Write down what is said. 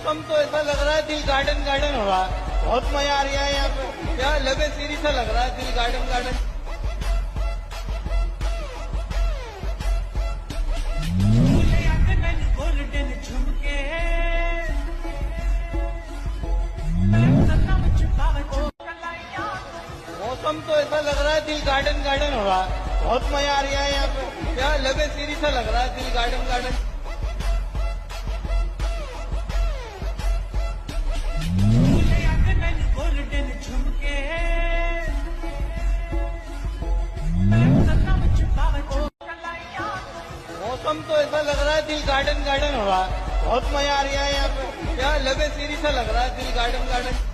मौसम तो ऐसा लग रहा है दिल गार्डन गार्डन हो रहा है। बहुत मजा आ रहा है यहाँ पे। क्या लबे सीरी सा लग रहा है दिल गार्डन गार्डन। मौसम तो ऐसा लग रहा है दिल गार्डन गार्डन हो रहा है। बहुत मजा आ रहा है यहाँ पे। क्या लबे सीरी सा लग रहा है दिल गार्डन गार्डन। मौसम तो ऐसा लग रहा है दिल गार्डन गार्डन हो रहा है। बहुत मजा आ रहा है यहाँ पे। क्या लबे सीरी सा लग रहा है दिल गार्डन गार्डन।